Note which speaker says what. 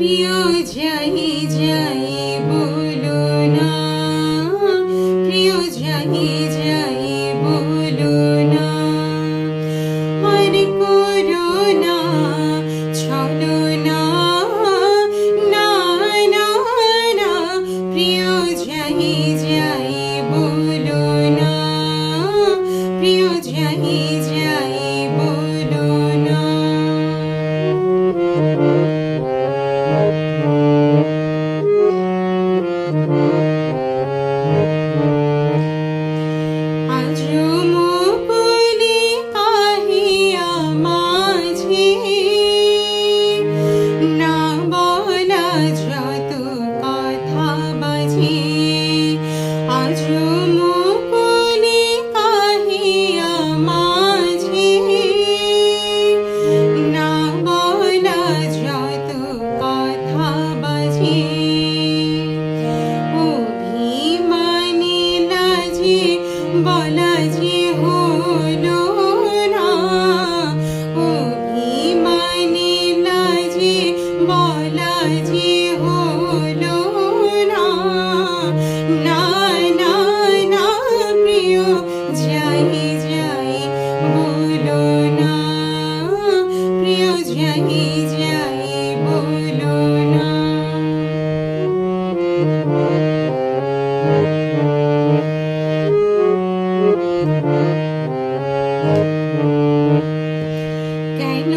Speaker 1: প্রিয় যাই যাই বলো না, প্রিয় যাই যাই বলো না, আর করো না ছলো না, না না না, প্রিয় যাই যাই বলো না, প্রিয় যাই যাই বলো না। আজও মুকুলি কাহিয়া মাঝে, না বলা যত কথা বাজে, আজও মুকুলি কাহিয়া মাঝে, না বলা যত কথা বাজে, অভিমানী লাজে বলা যে হলো না, অভিমানী লাজে বলা যে হলো না, না না না, প্রিয় যাই যাই বলো না, প্রিয় যাই যাই বলো না। কেন